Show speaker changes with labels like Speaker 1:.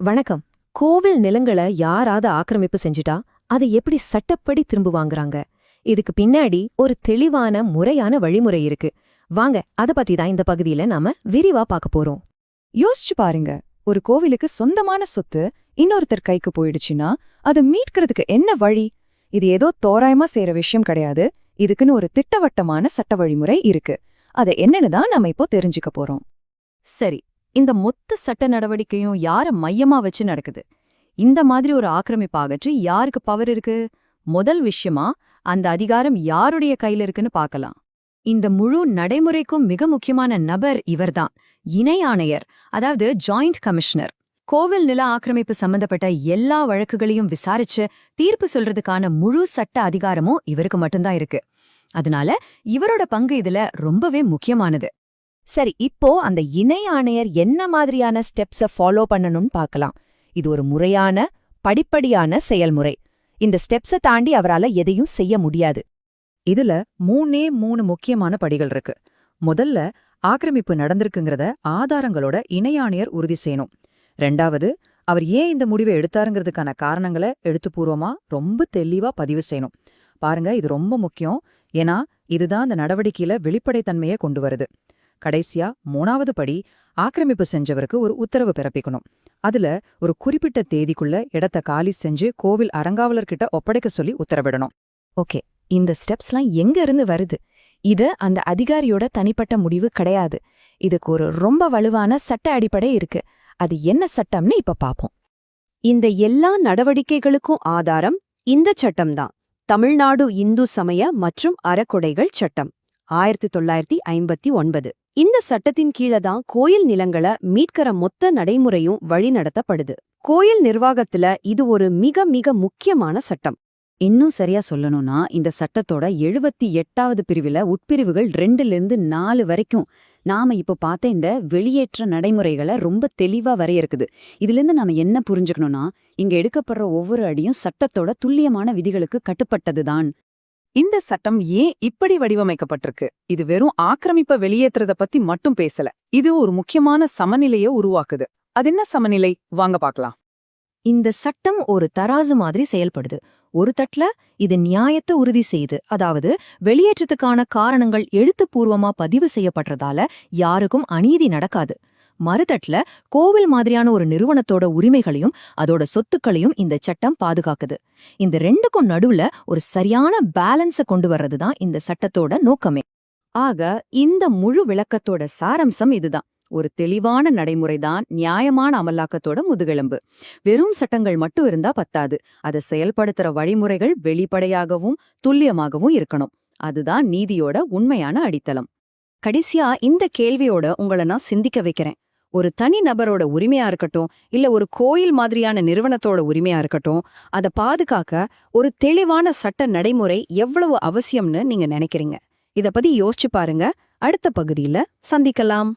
Speaker 1: வணக்கம். கோவில் நிலங்கள யாராவது ஆக்கிரமிப்பு செஞ்சுட்டா அதை எப்படி சட்டப்படி திரும்ப வாங்குறாங்க? இதுக்கு பின்னாடி ஒரு தெளிவான முறையான வழிமுறை இருக்கு. வாங்க அத பத்தி தான் இந்த பகுதியில நாம விரிவா பார்க்க போறோம்.
Speaker 2: யோசிச்சு பாருங்க, ஒரு கோவிலுக்கு சொந்தமான சொத்து இன்னொருத்தர் கைக்கு போயிடுச்சுன்னா அதை மீட்கிறதுக்கு என்ன வழி? இது ஏதோ தோராயமா செய்யற விஷயம் கிடையாது. இதுக்குன்னு ஒரு திட்டவட்டமான சட்ட வழிமுறை இருக்கு. அதை என்னன்னு தான் நம்ம இப்போ தெரிஞ்சுக்க போறோம்.
Speaker 3: சரி, இந்த மொத்த சட்ட நடவடிக்கையும் யார மையமா வச்சு நடக்குது? இந்த மாதிரி ஒரு ஆக்கிரமிப்பு அகற்றி யாருக்கு பவர் இருக்கு? முதல் விஷயமா அந்த அதிகாரம் யாருடைய கையில இருக்குன்னு பார்க்கலாம். இந்த முழு நடைமுறைக்கும் மிக முக்கியமான நபர் இவர்தான், இணை ஆணையர், அதாவது ஜாயிண்ட் கமிஷனர். கோவில் நில ஆக்கிரமிப்பு சம்பந்தப்பட்ட எல்லா வழக்குகளையும் விசாரிச்சு தீர்ப்பு சொல்றதுக்கான முழு சட்ட அதிகாரமும் இவருக்கு மட்டும்தான் இருக்கு. அதனால இவரோட பங்கு இதுல ரொம்பவே முக்கியமானது.
Speaker 1: சரி, இப்போ அந்த இணை ஆணையர் என்ன மாதிரியான ஸ்டெப்ஸ ஃபாலோ பண்ணணும்னு பார்க்கலாம். இது ஒரு முறையான படிப்படியான செயல்முறை. இந்த ஸ்டெப்ஸ தாண்டி அவரால எதையும் செய்ய முடியாது.
Speaker 4: இதுல மூணு முக்கியமான படிகள் இருக்கு. முதல்ல, ஆக்கிரமிப்பு நடந்திருக்குங்கிறத ஆதாரங்களோட இணையாணையர் உறுதி செய்யணும். ரெண்டாவது, அவர் ஏன் இந்த முடிவை எடுத்தாருங்கிறதுக்கான காரணங்களை எழுத்துப்பூர்வமா ரொம்ப தெளிவா பதிவு செய்யணும். பாருங்க, இது ரொம்ப முக்கியம். ஏன்னா இதுதான் அந்த நடவடிக்கையில வெளிப்படைத்தன்மையை கொண்டு வருது. கடைசியா மூணாவது படி, ஆக்கிரமிப்பு செஞ்சவருக்கு ஒரு உத்தரவு பிறப்பிக்கணும். அதுல ஒரு குறிப்பிட்ட தேதிக்குள்ள இடத்த காலி செஞ்சு கோவில் அறங்காவலர்கிட்ட ஒப்படைக்க சொல்லி உத்தரவிடணும்.
Speaker 1: ஓகே, இந்த ஸ்டெப்ஸ்லாம் எங்க இருந்து வருது? இது அந்த அதிகாரியோட தனிப்பட்ட முடிவு கிடையாது. இதுக்கு ஒரு ரொம்ப வலுவான சட்ட அடிப்படை இருக்கு. அது என்ன சட்டம்னு இப்ப பாப்போம். இந்த எல்லா நடவடிக்கைகளுக்கும் ஆதாரம் இந்த சட்டம்தான். தமிழ்நாடு இந்து சமய மற்றும் அறக்கொடைகள் சட்டம் 1959. இந்த சட்டத்தின் கீழே தான் கோயில் நிலங்களை மீட்கிற மொத்த நடைமுறையும் வழிநடத்தப்படுது. கோயில் நிர்வாகத்துல இது ஒரு மிக மிக முக்கியமான சட்டம்.
Speaker 3: இன்னும் சரியா சொல்லணும்னா, இந்த சட்டத்தோட 78வது பிரிவுல உட்பிரிவுகள் 2லிருந்து 4 வரைக்கும் நாம இப்ப பார்த்த இந்த வெளியேற்ற நடைமுறைகளை ரொம்ப தெளிவா வரையறுக்குது. இதிலிருந்து நாம என்ன புரிஞ்சுக்கணும்னா, இங்க எடுக்கப்படுற ஒவ்வொரு அடியும் சட்டத்தோட துல்லியமான விதிகளுக்கு கட்டுப்பட்டதுதான்.
Speaker 2: இந்த சட்டம் ஏன் இப்படி வடிவமைக்கப்பட்டிருக்கு? இது வெறும் ஆக்கிரமிப்பை வெளியேற்றுறத பத்தி மட்டும் பேசல. இது ஒரு முக்கியமான சமநிலையை உருவாக்குது. அது என்ன சமநிலை? வாங்க பார்க்கலாம்.
Speaker 1: இந்த சட்டம் ஒரு தராசு மாதிரி செயல்படுது. ஒரு தட்டுல இது நியாயத்தை உறுதி செய்யுது, அதாவது வெளியேற்றத்துக்கான காரணங்கள் எழுத்துப்பூர்வமா பதிவு செய்யப்படுறதால யாருக்கும் அநீதி நடக்காது. மறுதட்டுல கோவில் மாதிரியான ஒரு நிறுவனத்தோட உரிமைகளையும் அதோட சொத்துக்களையும் இந்த சட்டம் பாதுகாக்குது. இந்த ரெண்டுக்கும் நடுவுல ஒரு சரியான பேலன்ஸ கொண்டு வர்றதுதான் இந்த சட்டத்தோட நோக்கமே.
Speaker 3: ஆக இந்த முழு விளக்கத்தோட சாரம்சம் இதுதான். ஒரு தெளிவான நடைமுறைதான் நியாயமான அமலாக்கத்தோட முதுகெலும்பு. வெறும் சட்டங்கள் மட்டும் இருந்தா பத்தாது. அதை செயல்படுத்துற வழிமுறைகள் வெளிப்படையாகவும் துல்லியமாகவும் இருக்கணும். அதுதான் நீதியோட உண்மையான அடித்தளம். கடைசியா இந்த கேள்வியோட உங்களை நான் சிந்திக்க வைக்கிறேன். ஒரு தனி நபரோட உரிமையா இருக்கட்டும், இல்ல ஒரு கோயில் மாதிரியான நிறுவனத்தோட உரிமையா இருக்கட்டும், அதை பாதுகாக்க ஒரு தெளிவான சட்ட நடைமுறை எவ்வளவு அவசியம்னு நீங்க நினைக்கிறீங்க? இத பத்தி யோசிச்சு பாருங்க. அடுத்த பகுதியில சந்திக்கலாம்.